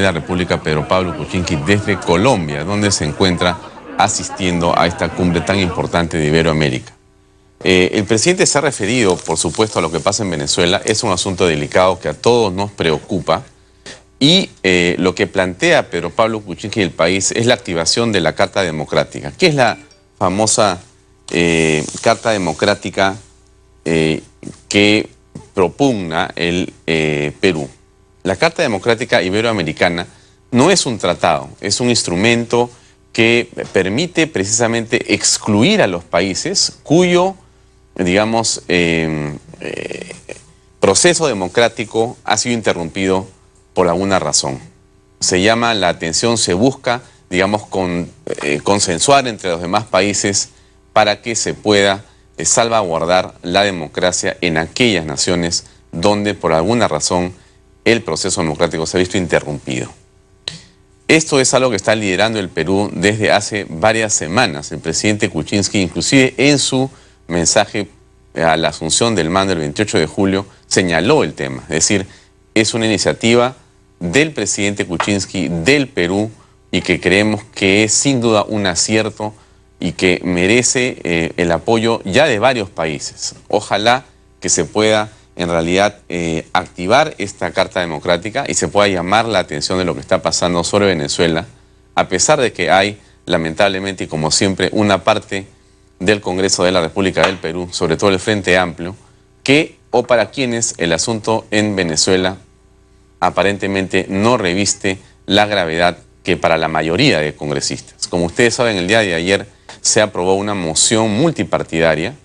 de la República, Pedro Pablo Kuczynski, desde Colombia, donde se encuentra asistiendo a esta cumbre tan importante de Iberoamérica. El presidente se ha referido, por supuesto, a lo que pasa en Venezuela. Es un asunto delicado que a todos nos preocupa. Y lo que plantea Pedro Pablo Kuczynski y el país es la activación de la Carta Democrática. ¿Qué es la famosa Carta Democrática que propugna el Perú? La Carta Democrática Iberoamericana no es un tratado, es un instrumento que permite precisamente excluir a los países cuyo, digamos, proceso democrático ha sido interrumpido por alguna razón. Se llama la atención, se busca, digamos, consensuar entre los demás países para que se pueda salvaguardar la democracia en aquellas naciones donde por alguna razón el proceso democrático se ha visto interrumpido. Esto es algo que está liderando el Perú desde hace varias semanas. El presidente Kuczynski, inclusive en su mensaje a la asunción del mando el 28 de julio, señaló el tema. Es decir, es una iniciativa del presidente Kuczynski, del Perú, y que creemos que es sin duda un acierto y que merece el apoyo ya de varios países. Ojalá que se pueda en realidad activar esta Carta Democrática y se pueda llamar la atención de lo que está pasando sobre Venezuela, a pesar de que hay, lamentablemente y como siempre, una parte del Congreso de la República del Perú, sobre todo el Frente Amplio, que o para quienes el asunto en Venezuela aparentemente no reviste la gravedad que para la mayoría de congresistas. Como ustedes saben, el día de ayer se aprobó una moción multipartidaria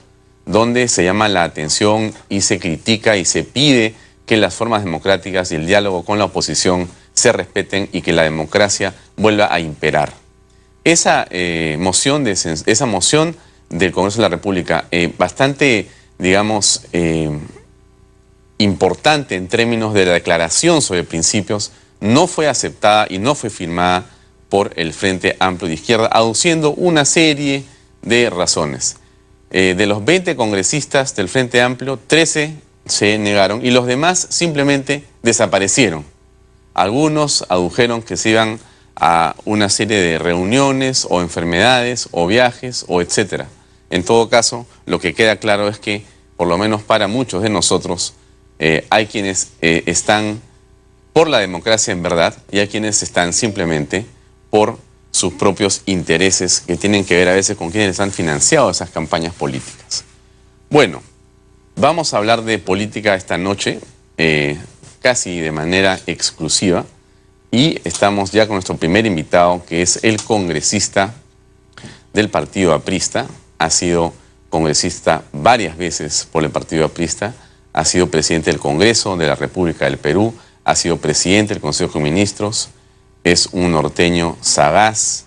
donde se llama la atención y se critica y se pide que las formas democráticas y el diálogo con la oposición se respeten y que la democracia vuelva a imperar. Esa moción del Congreso de la República, bastante, digamos, importante en términos de la declaración sobre principios, no fue aceptada y no fue firmada por el Frente Amplio de Izquierda, aduciendo una serie de razones. De los 20 congresistas del Frente Amplio, 13 se negaron y los demás simplemente desaparecieron. Algunos adujeron que se iban a una serie de reuniones o enfermedades o viajes o etcétera. En todo caso, lo que queda claro es que, por lo menos para muchos de nosotros, hay quienes están por la democracia en verdad y hay quienes están simplemente por sus propios intereses que tienen que ver a veces con quienes han financiado esas campañas políticas. Bueno, vamos a hablar de política esta noche, casi de manera exclusiva, y estamos ya con nuestro primer invitado, que es el congresista del Partido Aprista. Ha sido congresista varias veces por el Partido Aprista, ha sido presidente del Congreso de la República del Perú, ha sido presidente del Consejo de Ministros, es un norteño sagaz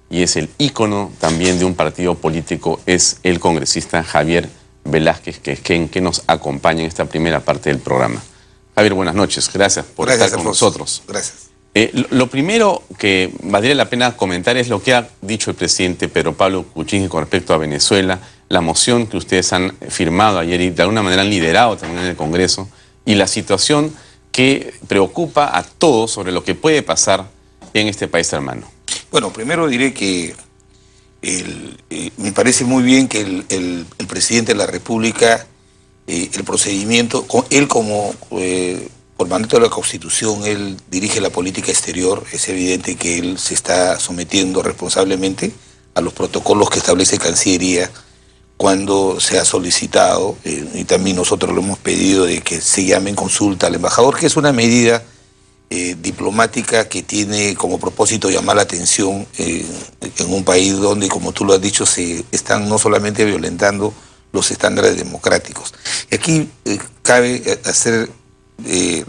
y es el ícono también de un partido político, es el congresista Javier Velázquez Quesquén, que nos acompaña en esta primera parte del programa. Javier, buenas noches, gracias por estar con nosotros. Gracias. Lo primero que valdría la pena comentar es lo que ha dicho el presidente Pedro Pablo Kuczynski con respecto a Venezuela, la moción que ustedes han firmado ayer y de alguna manera han liderado también en el Congreso, y la situación que preocupa a todos sobre lo que puede pasar en este país hermano. Bueno, primero diré que me parece muy bien que el presidente de la República, el procedimiento, él como por mandato de la Constitución, él dirige la política exterior. Es evidente que él se está sometiendo responsablemente a los protocolos que establece Cancillería cuando se ha solicitado, y también nosotros lo hemos pedido, de que se llame en consulta al embajador, que es una medida diplomática que tiene como propósito llamar la atención en un país donde, como tú lo has dicho, se están no solamente violentando los estándares democráticos. Y aquí cabe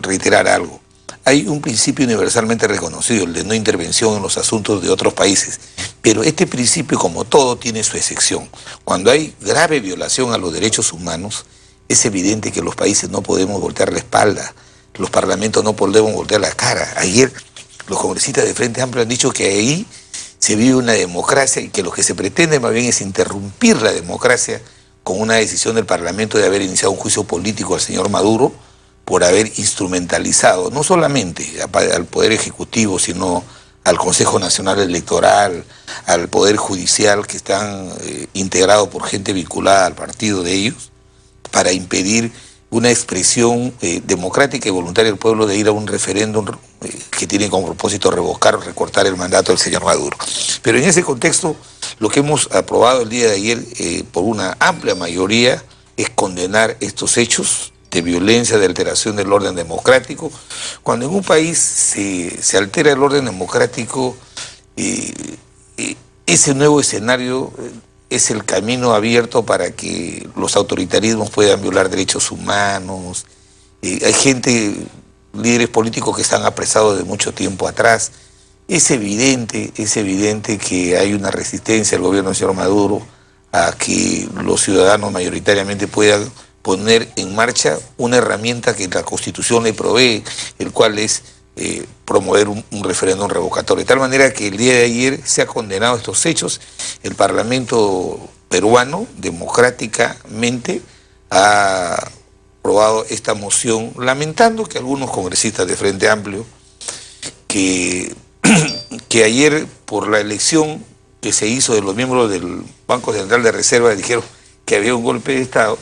reiterar algo. Hay un principio universalmente reconocido, el de no intervención en los asuntos de otros países, pero este principio, como todo, tiene su excepción. Cuando hay grave violación a los derechos humanos, es evidente que los países no podemos voltear la espalda, los parlamentos no podemos voltear la cara. Ayer los congresistas de Frente Amplio han dicho que ahí se vive una democracia y que lo que se pretende más bien es interrumpir la democracia con una decisión del Parlamento de haber iniciado un juicio político al señor Maduro, por haber instrumentalizado no solamente al Poder Ejecutivo, sino al Consejo Nacional Electoral, al Poder Judicial, que están integrados por gente vinculada al partido de ellos, para impedir una expresión democrática y voluntaria del pueblo de ir a un referéndum que tiene como propósito revocar o recortar el mandato del señor Maduro. Pero en ese contexto, lo que hemos aprobado el día de ayer por una amplia mayoría es condenar estos hechos de violencia, de alteración del orden democrático. Cuando en un país se altera el orden democrático, ese nuevo escenario es el camino abierto para que los autoritarismos puedan violar derechos humanos. Hay gente, líderes políticos que están apresados de mucho tiempo atrás. Es evidente que hay una resistencia del gobierno del señor Maduro a que los ciudadanos mayoritariamente puedan poner en marcha una herramienta que la Constitución le provee, el cual es promover un referéndum revocatorio. De tal manera que el día de ayer se ha condenado estos hechos. El Parlamento peruano, democráticamente, ha aprobado esta moción, lamentando que algunos congresistas de Frente Amplio, que ayer, por la elección que se hizo de los miembros del Banco Central de Reserva, dijeron que había un golpe de Estado,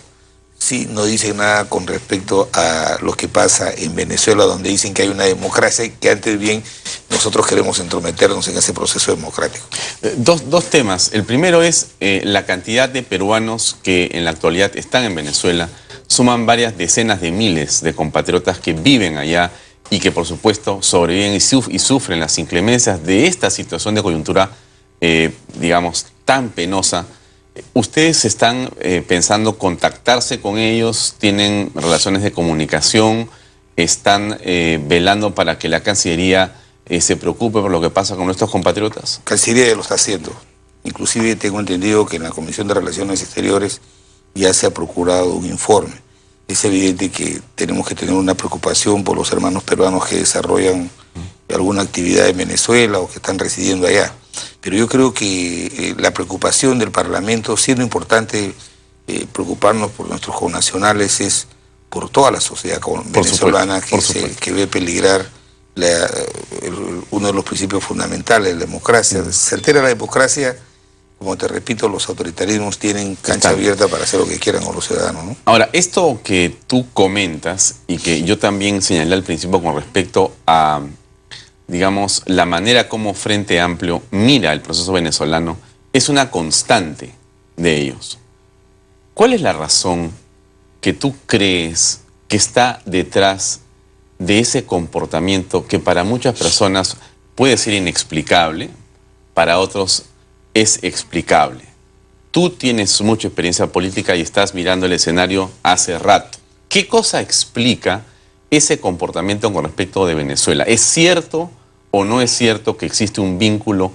sí, no dicen nada con respecto a lo que pasa en Venezuela, donde dicen que hay una democracia y que antes bien nosotros queremos entrometernos en ese proceso democrático. Dos temas. El primero es la cantidad de peruanos que en la actualidad están en Venezuela. Suman varias decenas de miles de compatriotas que viven allá y que por supuesto sobreviven y sufren las inclemencias de esta situación de coyuntura, digamos, tan penosa. ¿Ustedes están pensando contactarse con ellos? ¿Tienen relaciones de comunicación? ¿Están velando para que la Cancillería se preocupe por lo que pasa con nuestros compatriotas? Cancillería ya lo está haciendo. Inclusive tengo entendido que en la Comisión de Relaciones Exteriores ya se ha procurado un informe. Es evidente que tenemos que tener una preocupación por los hermanos peruanos que desarrollan alguna actividad en Venezuela o que están residiendo allá. Pero yo creo que la preocupación del Parlamento, siendo importante preocuparnos por nuestros connacionales, es por toda la sociedad venezolana que ve peligrar uno de los principios fundamentales de la democracia. Se altera la democracia, como te repito, los autoritarismos tienen cancha abierta para hacer lo que quieran con los ciudadanos, ¿no? Ahora, esto que tú comentas y que yo también señalé al principio con respecto a, digamos, la manera como Frente Amplio mira el proceso venezolano, es una constante de ellos. ¿Cuál es la razón que tú crees que está detrás de ese comportamiento que para muchas personas puede ser inexplicable, para otros es explicable? Tú tienes mucha experiencia política y estás mirando el escenario hace rato. ¿Qué cosa explica ese comportamiento con respecto de Venezuela? ¿Es cierto o no es cierto que existe un vínculo,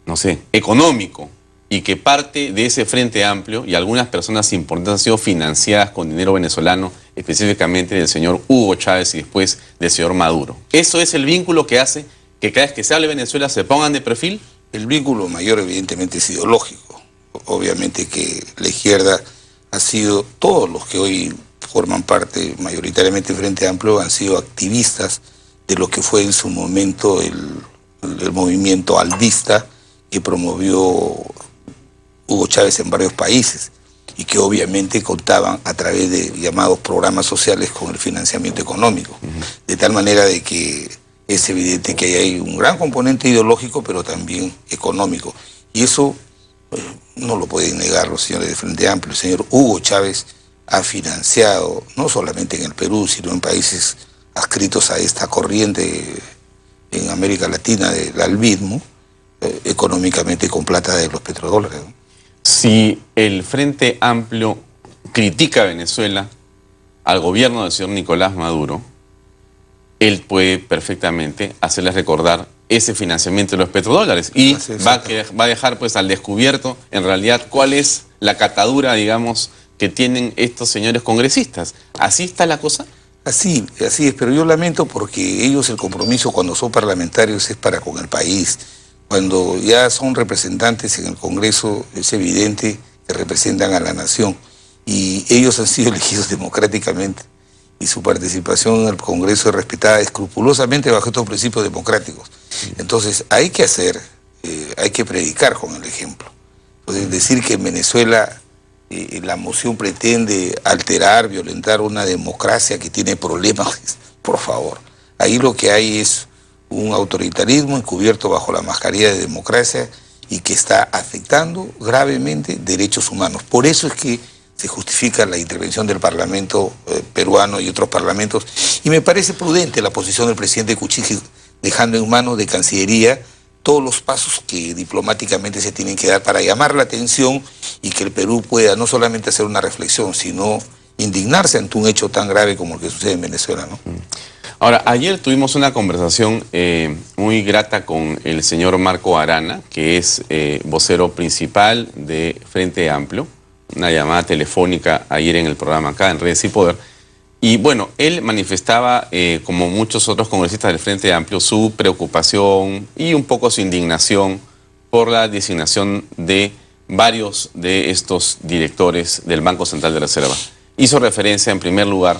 no sé, económico, y que parte de ese Frente Amplio y algunas personas importantes han sido financiadas con dinero venezolano, específicamente del señor Hugo Chávez y después del señor Maduro? ¿Eso es el vínculo que hace que cada vez que se hable de Venezuela se pongan de perfil? El vínculo mayor evidentemente es ideológico. Obviamente que la izquierda ha sido, todos los que hoy forman parte mayoritariamente del Frente Amplio han sido activistas de lo que fue en su momento el movimiento aldista que promovió Hugo Chávez en varios países y que obviamente contaban a través de llamados programas sociales con el financiamiento económico. De tal manera de que es evidente que hay un gran componente ideológico, pero también económico. Y eso no lo pueden negar los señores de Frente Amplio. El señor Hugo Chávez ha financiado, no solamente en el Perú, sino en países adscritos a esta corriente en América Latina del alvismo, económicamente con plata de los petrodólares, ¿no? Si el Frente Amplio critica a Venezuela, al gobierno del señor Nicolás Maduro, él puede perfectamente hacerles recordar ese financiamiento de los petrodólares y va a dejar pues al descubierto en realidad cuál es la catadura, digamos, que tienen estos señores congresistas. ¿Así está la cosa? Así es, pero yo lamento porque ellos el compromiso cuando son parlamentarios es para con el país. Cuando ya son representantes en el Congreso es evidente que representan a la nación y ellos han sido elegidos democráticamente y su participación en el Congreso es respetada escrupulosamente bajo estos principios democráticos. Entonces hay que hay que predicar con el ejemplo. Entonces, decir que en Venezuela la moción pretende alterar, violentar una democracia que tiene problemas, por favor. Ahí lo que hay es un autoritarismo encubierto bajo la mascarilla de democracia y que está afectando gravemente derechos humanos. Por eso es que se justifica la intervención del Parlamento peruano y otros parlamentos. Y me parece prudente la posición del presidente Kuczynski, dejando en manos de Cancillería todos los pasos que diplomáticamente se tienen que dar para llamar la atención y que el Perú pueda no solamente hacer una reflexión, sino indignarse ante un hecho tan grave como el que sucede en Venezuela, ¿no? Ahora, ayer tuvimos una conversación muy grata con el señor Marco Arana, que es vocero principal de Frente Amplio, una llamada telefónica ayer en el programa acá en Redes y Poder. Y bueno, él manifestaba, como muchos otros congresistas del Frente Amplio, su preocupación y un poco su indignación por la designación de varios de estos directores del Banco Central de Reserva. Hizo referencia en primer lugar,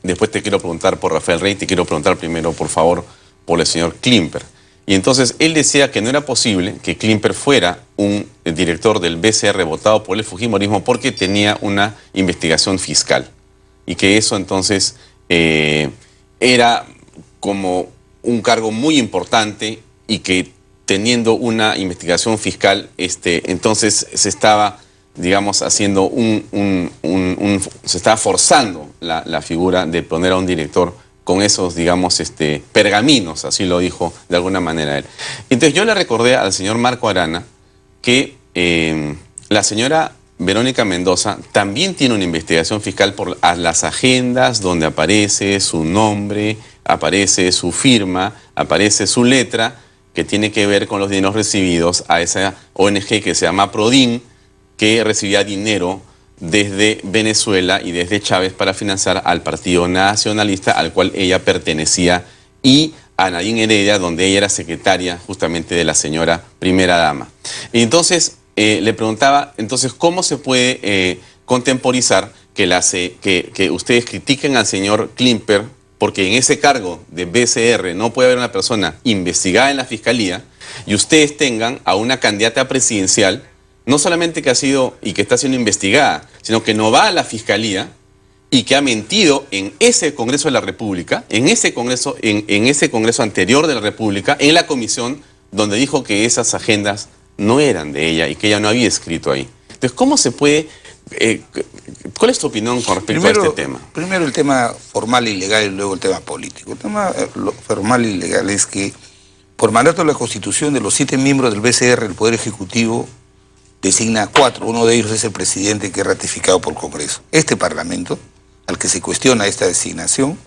después te quiero preguntar por Rafael Rey, te quiero preguntar primero, por favor, por el señor Klimper. Y entonces él decía que no era posible que Klimper fuera un director del BCR votado por el fujimorismo porque tenía una investigación fiscal. Y que eso entonces era como un cargo muy importante y que teniendo una investigación fiscal, entonces se estaba, digamos, haciendo se estaba forzando la figura de poner a un director con esos, digamos, pergaminos, así lo dijo de alguna manera él. Entonces yo le recordé al señor Marco Arana que la señora Verónica Mendoza también tiene una investigación fiscal por las agendas donde aparece su nombre, aparece su firma, aparece su letra, que tiene que ver con los dineros recibidos a esa ONG que se llama Prodin, que recibía dinero desde Venezuela y desde Chávez para financiar al Partido Nacionalista al cual ella pertenecía, y a Nadine Heredia, donde ella era secretaria justamente de la señora primera dama. Y entonces le preguntaba, entonces, ¿cómo se puede contemporizar que ustedes critiquen al señor Klimper porque en ese cargo de BCR no puede haber una persona investigada en la Fiscalía y ustedes tengan a una candidata presidencial, no solamente que ha sido y que está siendo investigada, sino que no va a la Fiscalía y que ha mentido en ese Congreso de la República, en ese Congreso anterior de la República, en la comisión donde dijo que esas agendas no eran de ella y que ella no había escrito ahí? Entonces, ¿cómo se puede... ¿cuál es tu opinión con respecto a este tema? Primero el tema formal y legal y luego el tema político. El tema formal y legal es que por mandato de la Constitución, de los 7 miembros del BCR, el Poder Ejecutivo designa a 4. Uno de ellos es el presidente, que es ratificado por el Congreso. Este Parlamento, al que se cuestiona esta designación,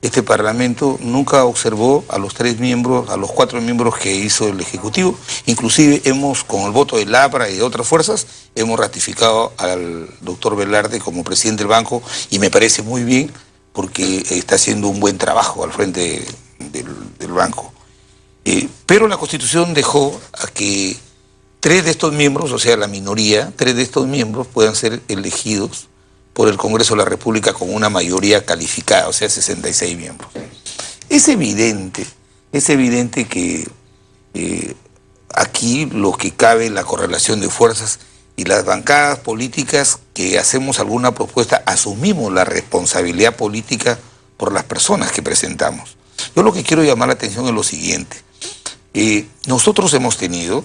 este Parlamento nunca observó a los 3 miembros, a los 4 miembros que hizo el Ejecutivo. Inclusive con el voto del APRA y de otras fuerzas, hemos ratificado al doctor Velarde como presidente del banco, y me parece muy bien porque está haciendo un buen trabajo al frente del banco. Pero la Constitución dejó a que 3 de estos miembros, o sea, la minoría, 3 de estos miembros puedan ser elegidos por el Congreso de la República con una mayoría calificada, o sea, 66 miembros. Es evidente que aquí lo que cabe es la correlación de fuerzas, y las bancadas políticas que hacemos alguna propuesta asumimos la responsabilidad política por las personas que presentamos. Yo lo que quiero llamar la atención es lo siguiente. Nosotros hemos tenido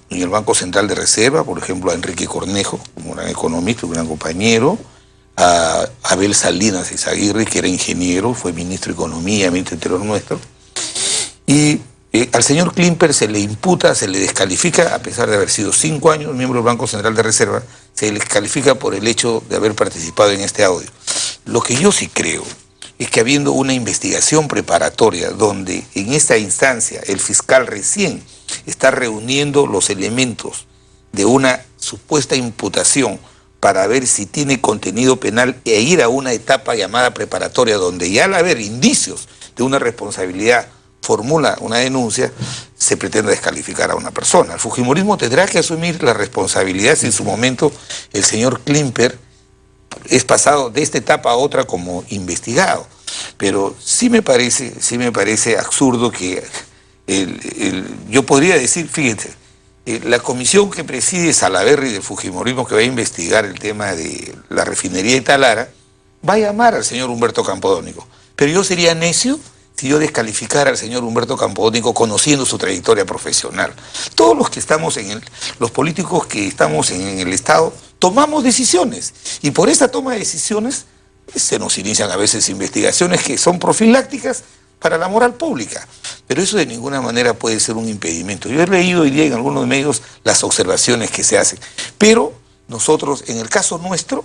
en el Banco Central de Reserva, por ejemplo, a Enrique Cornejo, un gran economista, un gran compañero, a Abel Salinas Izaguirre, que era ingeniero, fue ministro de Economía, ministro interior nuestro, y al señor Klimper se le imputa, se le descalifica, a pesar de haber sido 5 años miembro del Banco Central de Reserva, se le descalifica por el hecho de haber participado en este audio. Lo que yo sí creo es que habiendo una investigación preparatoria donde en esta instancia el fiscal recién está reuniendo los elementos de una supuesta imputación para ver si tiene contenido penal e ir a una etapa llamada preparatoria donde ya al haber indicios de una responsabilidad formula una denuncia, se pretende descalificar a una persona. El fujimorismo tendrá que asumir la responsabilidad si en su momento el señor Klimper es pasado de esta etapa a otra como investigado. Pero sí me parece absurdo que yo podría decir, fíjense, la comisión que preside Salaverry del Fujimorismo, que va a investigar el tema de la refinería de Talara, va a llamar al señor Humberto Campodónico. Pero yo sería necio si yo descalificara al señor Humberto Campodónico conociendo su trayectoria profesional. Todos los que estamos los políticos que estamos en el Estado, tomamos decisiones. Y por esta toma de decisiones se nos inician a veces investigaciones que son profilácticas para la moral pública. Pero eso de ninguna manera puede ser un impedimento. Yo he leído hoy día en algunos medios las observaciones que se hacen. Pero nosotros, en el caso nuestro,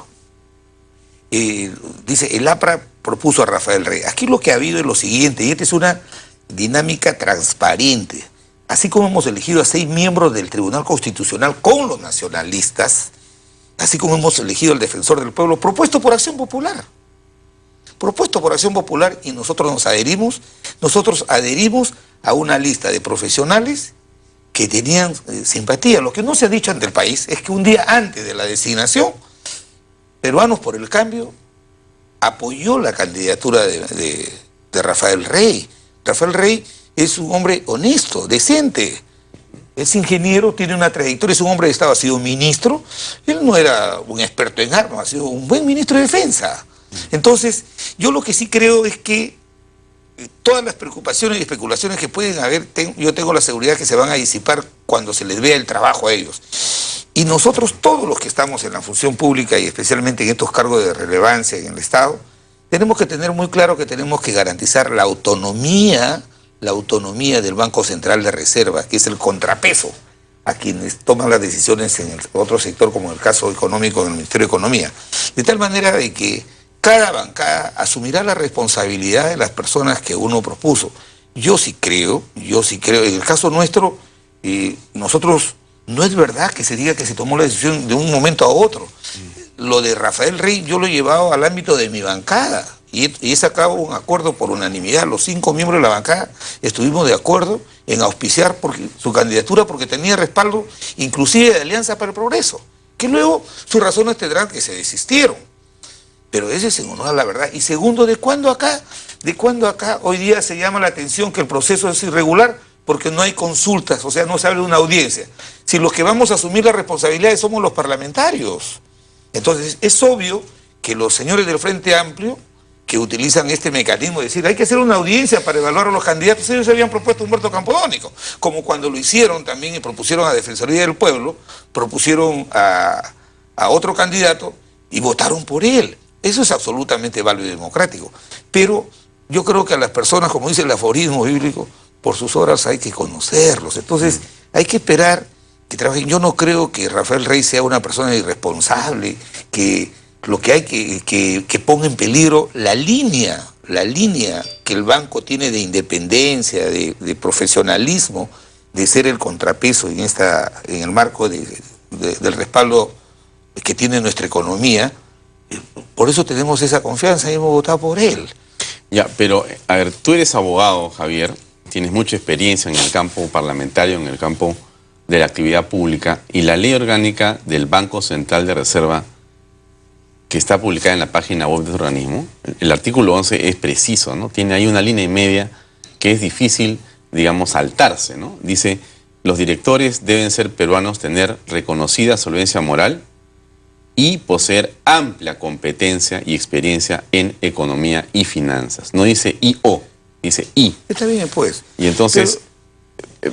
dice, el APRA propuso a Rafael Rey. Aquí lo que ha habido es lo siguiente, y esta es una dinámica transparente. Así como hemos elegido a 6 miembros del Tribunal Constitucional con los nacionalistas, así como hemos elegido al defensor del pueblo, propuesto por Acción Popular. Propuesto por Acción Popular, y nosotros adherimos a una lista de profesionales que tenían simpatía. Lo que no se ha dicho ante el país es que un día antes de la designación, Peruanos por el Cambio apoyó la candidatura de Rafael Rey. Rafael Rey es un hombre honesto, decente. Es ingeniero, tiene una trayectoria, es un hombre de Estado, ha sido ministro. Él no era un experto en armas, ha sido un buen ministro de Defensa. Entonces, yo lo que sí creo es que todas las preocupaciones y especulaciones que pueden haber, yo tengo la seguridad que se van a disipar cuando se les vea el trabajo a ellos. Y nosotros, todos los que estamos en la función pública y especialmente en estos cargos de relevancia en el Estado, tenemos que tener muy claro que tenemos que garantizar la autonomía del Banco Central de Reserva, que es el contrapeso a quienes toman las decisiones en el otro sector, como en el caso económico en el Ministerio de Economía. De tal manera de que cada bancada asumirá la responsabilidad de las personas que uno propuso. Yo sí creo, en el caso nuestro, nosotros, no es verdad que se diga que se tomó la decisión de un momento a otro. Lo de Rafael Rey yo lo he llevado al ámbito de mi bancada y he sacado un acuerdo por unanimidad. Los 5 miembros de la bancada estuvimos de acuerdo en auspiciar su candidatura porque tenía respaldo inclusive de Alianza para el Progreso, que luego sus razones tendrán que se desistieron. Pero ese es en honor a la verdad. Y segundo, ¿de cuándo acá hoy día se llama la atención que el proceso es irregular? Porque no hay consultas, o sea, no se abre una audiencia. Si los que vamos a asumir las responsabilidades somos los parlamentarios. Entonces, es obvio que los señores del Frente Amplio, que utilizan este mecanismo de decir, hay que hacer una audiencia para evaluar a los candidatos, ellos habían propuesto a Humberto Campodónico, como cuando lo hicieron también y propusieron a Defensoría del Pueblo, propusieron a otro candidato y votaron por él. Eso es absolutamente válido y democrático. Pero yo creo que a las personas, como dice el aforismo bíblico, por sus obras hay que conocerlos. Entonces, hay que esperar que trabajen. Yo no creo que Rafael Rey sea una persona irresponsable, que lo que hay que ponga en peligro la línea que el banco tiene de independencia, de profesionalismo, de ser el contrapeso en el marco del respaldo que tiene nuestra economía. Por eso tenemos esa confianza y hemos votado por él. Ya, pero, a ver, tú eres abogado, Javier, tienes mucha experiencia en el campo parlamentario, en el campo de la actividad pública, y la ley orgánica del Banco Central de Reserva, que está publicada en la página web de este organismo, el artículo 11 es preciso, ¿no? Tiene ahí una línea y media que es difícil, digamos, saltarse, ¿no? Dice, los directores deben ser peruanos, tener reconocida solvencia moral y poseer amplia competencia y experiencia en economía y finanzas. No dice I-O, dice I. Está bien, pues. Y entonces,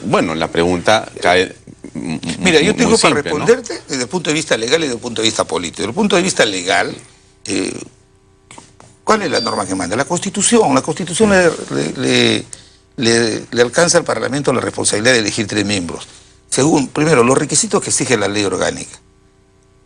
bueno, la pregunta cae... Mira, yo tengo para responderte, ¿no?, desde el punto de vista legal y desde el punto de vista político. Desde el punto de vista legal, ¿cuál es la norma que manda? La Constitución. La Constitución le alcanza al Parlamento la responsabilidad de elegir 3 miembros. Según, primero, los requisitos que exige la ley orgánica.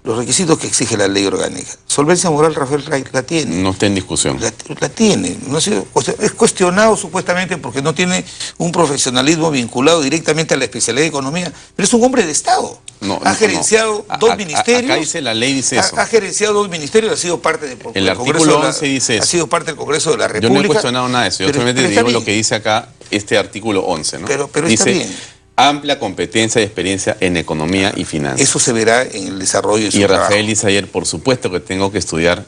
Los requisitos que exige la ley orgánica. Solvencia moral, Rafael Rey la tiene. No está en discusión. La tiene. No ha sido, es cuestionado supuestamente porque no tiene un profesionalismo vinculado directamente a la especialidad de economía, pero es un hombre de Estado. Ha gerenciado 2 ministerios. Acá dice la ley, dice eso. Ha gerenciado 2 ministerios, ha sido parte del El artículo 11 dice eso. Ha sido parte del Congreso de la República. Yo no he cuestionado nada de eso. Yo solamente digo lo que dice acá este artículo 11, ¿no? Pero dice, está bien. amplia competencia y experiencia en economía y finanzas. Eso se verá en el desarrollo de su Y trabajo. Rafael dice ayer, por supuesto que tengo que estudiar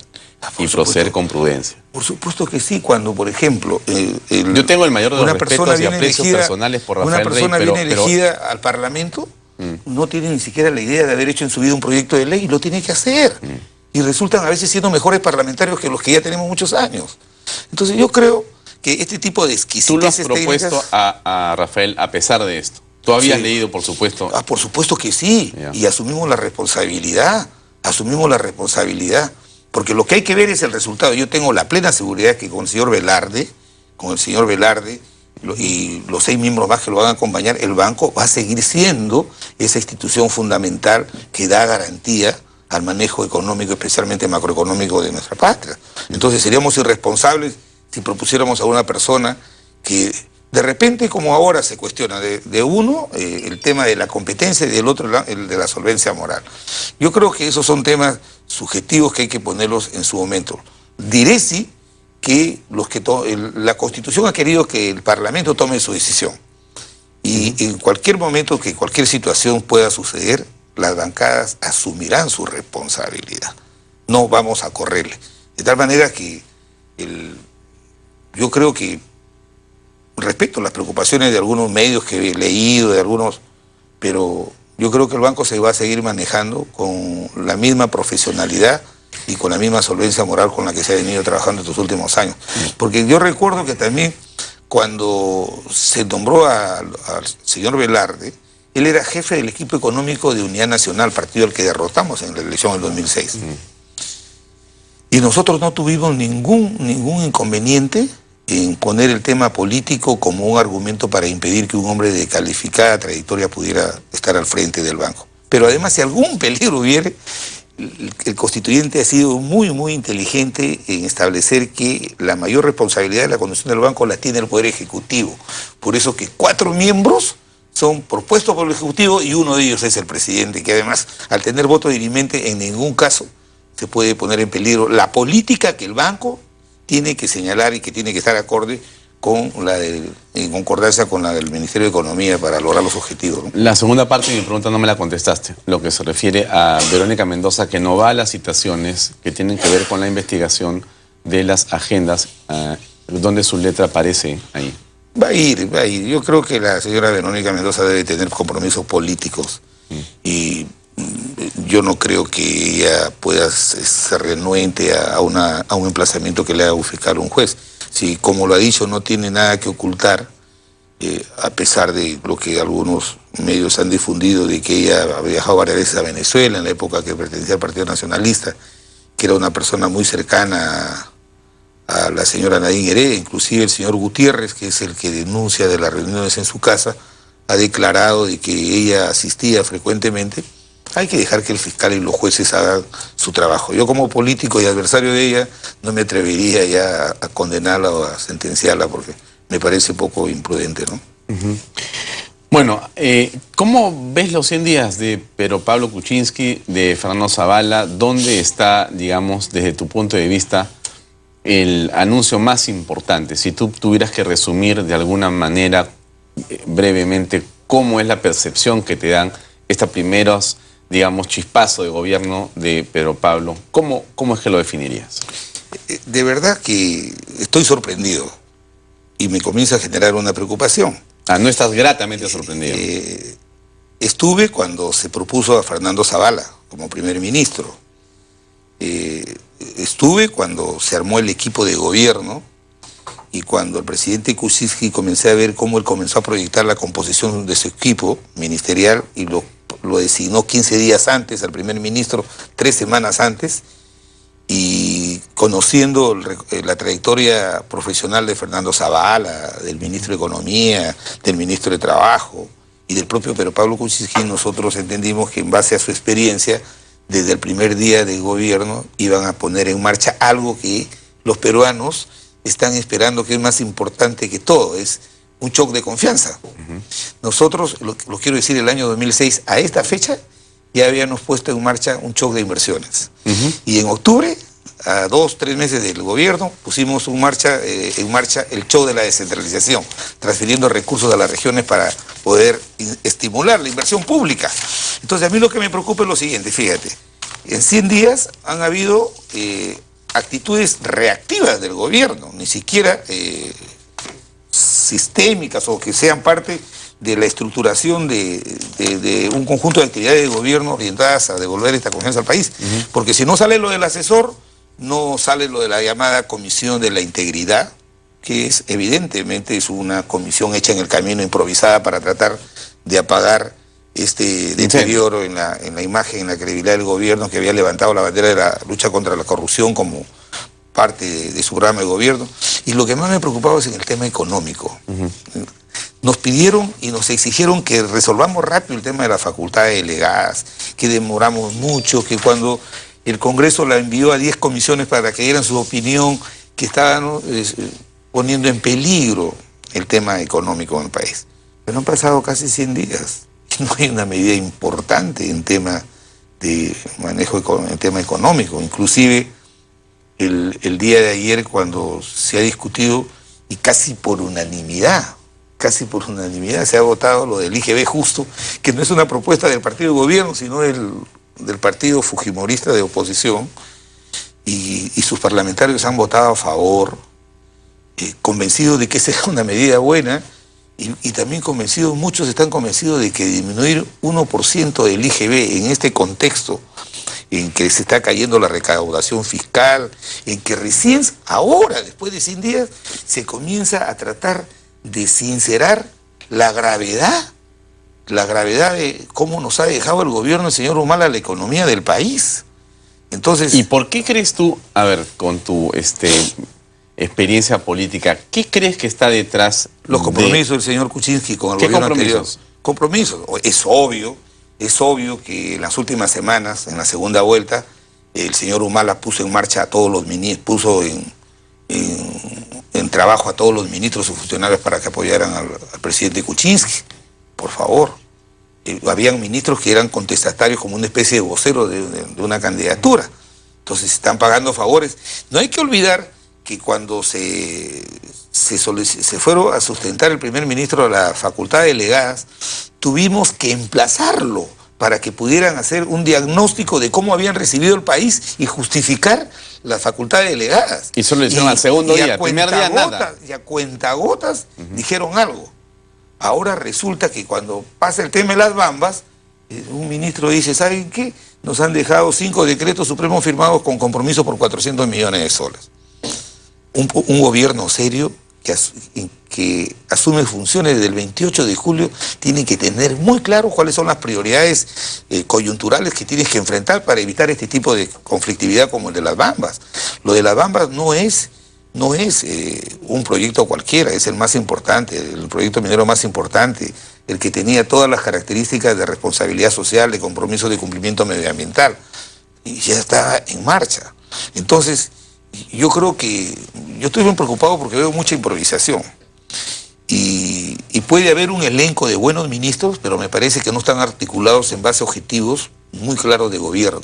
y proceder con prudencia. Por supuesto que sí, cuando, por ejemplo... Yo tengo el mayor de los respetos y aprecios elegida, personales por Rafael Rey, pero... Una persona viene elegida al Parlamento, no tiene ni siquiera la idea de haber hecho en su vida un proyecto de ley, y lo tiene que hacer. Y resultan a veces siendo mejores parlamentarios que los que ya tenemos muchos años. Entonces yo creo que este tipo de exquisiteces... Tú lo has propuesto a Rafael a pesar de esto. Tú habías leído, por supuesto... Por supuesto que sí, y asumimos la responsabilidad, porque lo que hay que ver es el resultado. Yo tengo la plena seguridad que con el señor Velarde, y los 6 miembros más que lo van a acompañar, el banco va a seguir siendo esa institución fundamental que da garantía al manejo económico, especialmente macroeconómico de nuestra patria. Entonces seríamos irresponsables si propusiéramos a una persona que de repente, como ahora se cuestiona de uno el tema de la competencia y del otro el de la solvencia moral. Yo creo que esos son temas subjetivos que hay que ponerlos en su momento. Diré sí que la Constitución ha querido que el Parlamento tome su decisión. Y en cualquier momento que cualquier situación pueda suceder, las bancadas asumirán su responsabilidad. No vamos a correrle. De tal manera que yo creo que respecto a las preocupaciones de algunos medios que he leído, pero yo creo que el banco se va a seguir manejando con la misma profesionalidad y con la misma solvencia moral con la que se ha venido trabajando estos últimos años. Porque yo recuerdo que también cuando se nombró al señor Velarde, él era jefe del equipo económico de Unidad Nacional, partido al que derrotamos en la elección del 2006. Y nosotros no tuvimos ningún inconveniente en poner el tema político como un argumento para impedir que un hombre de calificada trayectoria pudiera estar al frente del banco. Pero además, si algún peligro hubiere, el constituyente ha sido muy inteligente en establecer que la mayor responsabilidad de la conducción del banco la tiene el Poder Ejecutivo. Por eso que 4 miembros son propuestos por el Ejecutivo y uno de ellos es el presidente, que además, al tener voto dirimente, en ningún caso se puede poner en peligro la política que el banco tiene que señalar y que tiene que estar acorde con en concordancia con la del Ministerio de Economía para lograr los objetivos, ¿no? La segunda parte de mi pregunta no me la contestaste, lo que se refiere a Verónica Mendoza, que no va a las citaciones que tienen que ver con la investigación de las agendas, donde su letra aparece ahí. Va a ir. Yo creo que la señora Verónica Mendoza debe tener compromisos políticos y yo no creo que ella pueda ser renuente a un emplazamiento que le haga fiscal un juez. Si, como lo ha dicho, no tiene nada que ocultar, a pesar de lo que algunos medios han difundido, de que ella ha viajado varias veces a Venezuela en la época que pertenecía al Partido Nacionalista, que era una persona muy cercana a la señora Nadine Heredia. Inclusive el señor Gutiérrez, que es el que denuncia de las reuniones en su casa, ha declarado de que ella asistía frecuentemente. Hay que dejar que el fiscal y los jueces hagan su trabajo. Yo, como político y adversario de ella, no me atrevería ya a condenarla o a sentenciarla, porque me parece poco imprudente, ¿no? Bueno, ¿cómo ves los 100 días de Pedro Pablo Kuczynski, de Fernando Zavala? ¿Dónde está, digamos, desde tu punto de vista, el anuncio más importante? Si tú tuvieras que resumir de alguna manera, brevemente, cómo es la percepción que te dan estas primeros, digamos, chispazo de gobierno de Pedro Pablo, ¿cómo es que lo definirías? De verdad que estoy sorprendido y me comienza a generar una preocupación. No estás gratamente sorprendido. Estuve cuando se propuso a Fernando Zavala como primer ministro. Estuve cuando se armó el equipo de gobierno y cuando el presidente Kuczynski comencé a ver cómo él comenzó a proyectar la composición de su equipo ministerial y lo designó 15 días antes al primer ministro, 3 semanas antes, y conociendo la trayectoria profesional de Fernando Zavala, del ministro de Economía, del ministro de Trabajo y del propio Pedro Pablo Kuczynski, nosotros entendimos que en base a su experiencia, desde el primer día del gobierno iban a poner en marcha algo que los peruanos están esperando, que es más importante que todo, es un shock de confianza. Nosotros, lo quiero decir, el año 2006, a esta fecha, ya habíamos puesto en marcha un shock de inversiones. Y en octubre, a 2-3 meses del gobierno, pusimos en marcha el shock de la descentralización, transfiriendo recursos a las regiones para poder estimular la inversión pública. Entonces, a mí lo que me preocupa es lo siguiente, fíjate, en 100 días han habido actitudes reactivas del gobierno, ni siquiera sistémicas o que sean parte de la estructuración de un conjunto de actividades de gobierno orientadas a devolver esta confianza al país. Porque si no sale lo del asesor, no sale lo de la llamada Comisión de la Integridad, que es evidentemente es una comisión hecha en el camino, improvisada para tratar de apagar este deterioro en la imagen, en la credibilidad del gobierno, que había levantado la bandera de la lucha contra la corrupción como parte de su programa de gobierno. Y lo que más me preocupaba es en el tema económico. Nos pidieron y nos exigieron que resolvamos rápido el tema de las facultades delegadas, que demoramos mucho, que cuando el Congreso la envió a 10 comisiones para que dieran su opinión, que estaban poniendo en peligro el tema económico en el país. Pero han pasado casi 100 días y no hay una medida importante en tema de manejo en tema económico. Inclusive el día de ayer, cuando se ha discutido y casi por unanimidad se ha votado lo del IGB justo, que no es una propuesta del partido de gobierno, sino del partido fujimorista de oposición, y sus parlamentarios han votado a favor, convencidos de que esa es una medida buena, y también muchos están convencidos de que disminuir 1% del IGB en este contexto en que se está cayendo la recaudación fiscal, en que recién ahora, después de 100 días, se comienza a tratar de sincerar la gravedad de cómo nos ha dejado el gobierno del señor Humala la economía del país. Entonces, ¿y por qué crees tú, a ver, con tu experiencia política, qué crees que está detrás los compromisos del señor Kuczynski con el ¿qué gobierno anterior? compromisos? Compromisos. Es obvio que en las últimas semanas, en la segunda vuelta, el señor Humala puso en marcha a todos los ministros, puso en trabajo a todos los ministros y funcionarios para que apoyaran al presidente Kuczynski. Por favor. Habían ministros que eran contestatarios como una especie de vocero de una candidatura. Entonces se están pagando favores. No hay que olvidar que cuando se fueron a sustentar el primer ministro de la facultad de delegadas, tuvimos que emplazarlo para que pudieran hacer un diagnóstico de cómo habían recibido el país y justificar las facultades delegadas. Y solo lo hicieron al segundo día, al primer día nada. Y a cuentagotas dijeron algo. Ahora resulta que cuando pasa el tema de las bambas, un ministro dice, ¿saben qué? Nos han dejado 5 decretos supremos firmados con compromiso por 400 millones de soles. Un gobierno serio que asume funciones desde el 28 de julio tiene que tener muy claro cuáles son las prioridades coyunturales que tienes que enfrentar para evitar este tipo de conflictividad como el de las bambas. Lo de las bambas no es un proyecto cualquiera, es el más importante, el proyecto minero más importante, el que tenía todas las características de responsabilidad social, de compromiso de cumplimiento medioambiental, y ya está en marcha. Entonces, yo creo que, yo estoy muy preocupado porque veo mucha improvisación, y puede haber un elenco de buenos ministros, pero me parece que no están articulados en base a objetivos muy claros de gobierno.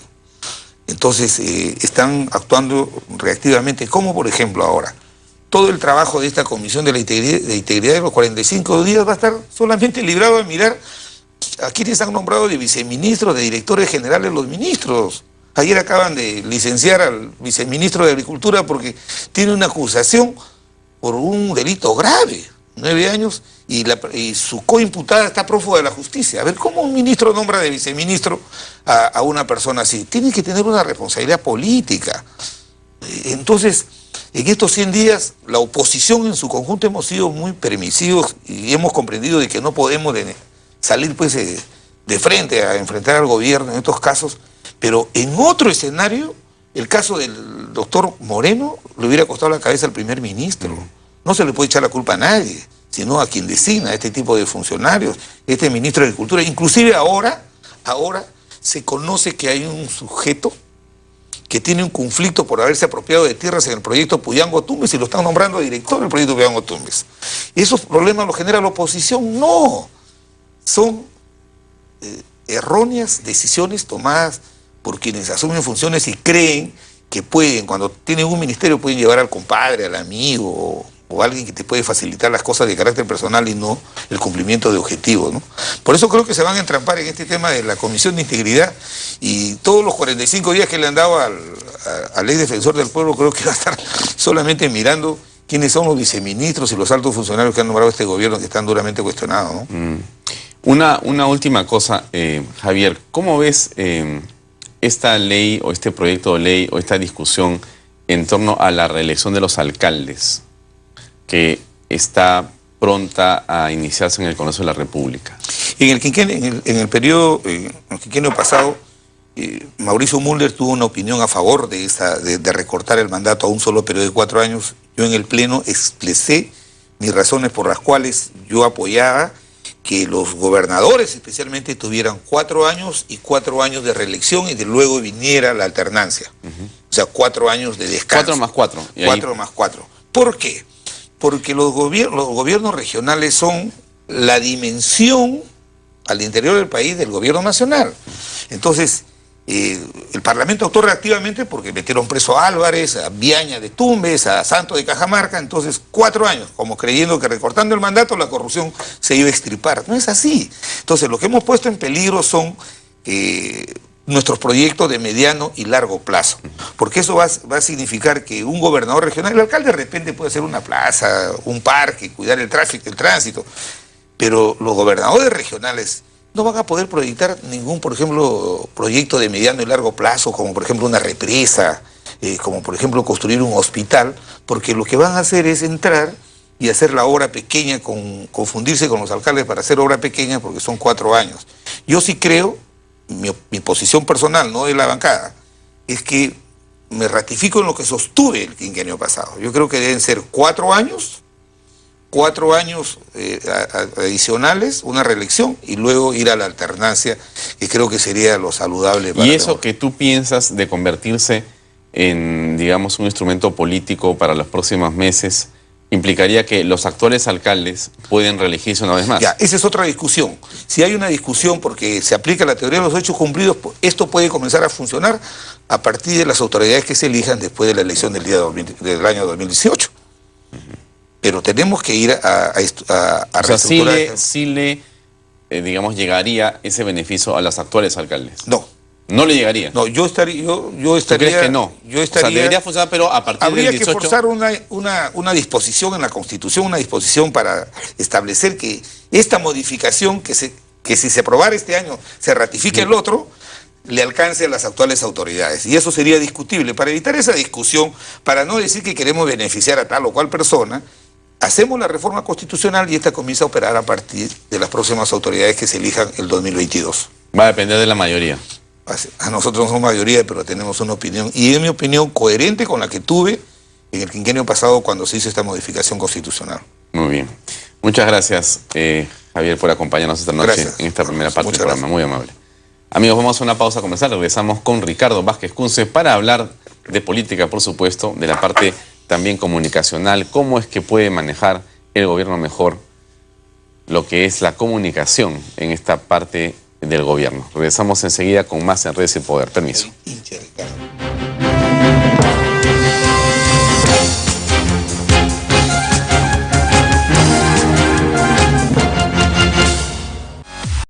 Entonces están actuando reactivamente, como por ejemplo ahora, todo el trabajo de esta Comisión de la Integridad de los 45 días va a estar solamente librado a mirar a quienes han nombrado de viceministros, de directores generales los ministros. Ayer acaban de licenciar al viceministro de Agricultura porque tiene una acusación por un delito grave, 9 años, y su coimputada está prófuga de la justicia. A ver, ¿cómo un ministro nombra de viceministro a una persona así? Tiene que tener una responsabilidad política. Entonces, en estos 100 días, la oposición en su conjunto hemos sido muy permisivos y hemos comprendido de que no podemos salir pues de frente a enfrentar al gobierno en estos casos, pero en otro escenario, el caso del doctor Moreno le hubiera costado la cabeza al primer ministro. No se le puede echar la culpa a nadie, sino a quien designa a este tipo de funcionarios, este ministro de Agricultura. Inclusive ahora se conoce que hay un sujeto que tiene un conflicto por haberse apropiado de tierras en el proyecto Puyango-Tumbes y lo están nombrando director del proyecto Puyango-Tumbes. ¿Esos problemas los genera la oposición? No. Son erróneas decisiones tomadas por quienes asumen funciones y creen que pueden, cuando tienen un ministerio, pueden llevar al compadre, al amigo, o alguien que te puede facilitar las cosas de carácter personal y no el cumplimiento de objetivos, ¿no? Por eso creo que se van a entrampar en este tema de la Comisión de Integridad, y todos los 45 días que le han dado al ex defensor del pueblo, creo que va a estar solamente mirando quiénes son los viceministros y los altos funcionarios que han nombrado este gobierno, que están duramente cuestionados, ¿no? Una última cosa, Javier, ¿cómo ves esta ley o este proyecto de ley o esta discusión en torno a la reelección de los alcaldes, que está pronta a iniciarse en el Congreso de la República? En el quinquenio pasado, Mauricio Mulder tuvo una opinión a favor de recortar el mandato a un solo periodo de 4 años. Yo en el Pleno expresé mis razones por las cuales yo apoyaba que los gobernadores especialmente tuvieran 4 años y 4 años de reelección, y de luego viniera la alternancia. O sea, 4 años de descanso. 4 más 4. 4 más 4. ¿Por qué? Porque los gobiernos regionales son la dimensión al interior del país del gobierno nacional. Entonces, el Parlamento actuó reactivamente porque metieron preso a Álvarez, a Viaña de Tumbes, a Santos de Cajamarca. Entonces, 4 años, como creyendo que recortando el mandato la corrupción se iba a extirpar. No es así. Entonces, lo que hemos puesto en peligro son nuestros proyectos de mediano y largo plazo, porque eso va a significar que un gobernador regional, el alcalde de repente puede hacer una plaza, un parque, cuidar el tránsito, pero los gobernadores regionales no van a poder proyectar ningún, por ejemplo, proyecto de mediano y largo plazo, como por ejemplo una represa, como por ejemplo construir un hospital, porque lo que van a hacer es entrar y hacer la obra pequeña, confundirse con los alcaldes para hacer obra pequeña, porque son 4 años. Yo sí creo, mi posición personal, no de la bancada, es que me ratifico en lo que sostuve el quinquenio pasado. Yo creo que deben ser 4 años, 4 años adicionales, una reelección, y luego ir a la alternancia, que creo que sería lo saludable. ¿Y eso que tú piensas de convertirse en, digamos, un instrumento político para los próximos meses, implicaría que los actuales alcaldes pueden reelegirse una vez más? Ya, esa es otra discusión. Si hay una discusión porque se aplica la teoría de los hechos cumplidos, esto puede comenzar a funcionar a partir de las autoridades que se elijan después de la elección del año 2018. Pero tenemos que ir a reestructurar. Digamos, llegaría ese beneficio a los actuales alcaldes. No. ¿No le llegaría? No, yo estaría... ¿Tú crees que no? Yo estaría, o sea, debería funcionar, pero a partir del 18... Habría que forzar una disposición en la Constitución, una disposición para establecer que esta modificación, que si se aprobara este año, se ratifique el otro, le alcance a las actuales autoridades. Y eso sería discutible. Para evitar esa discusión, para no decir que queremos beneficiar a tal o cual persona, hacemos la reforma constitucional y esta comienza a operar a partir de las próximas autoridades que se elijan el 2022. Va a depender de la mayoría. A nosotros no somos mayoría, pero tenemos una opinión, y es mi opinión coherente con la que tuve en el quinquenio pasado cuando se hizo esta modificación constitucional. Muy bien. Muchas gracias, Javier, por acompañarnos esta noche en esta primera parte del programa. Muy amable. Amigos, vamos a una pausa comercial. Regresamos con Ricardo Vázquez Kunze para hablar de política, por supuesto, de la parte también comunicacional, cómo es que puede manejar el gobierno mejor lo que es la comunicación en esta parte del gobierno. Regresamos enseguida con más en Redes y Poder. Permiso.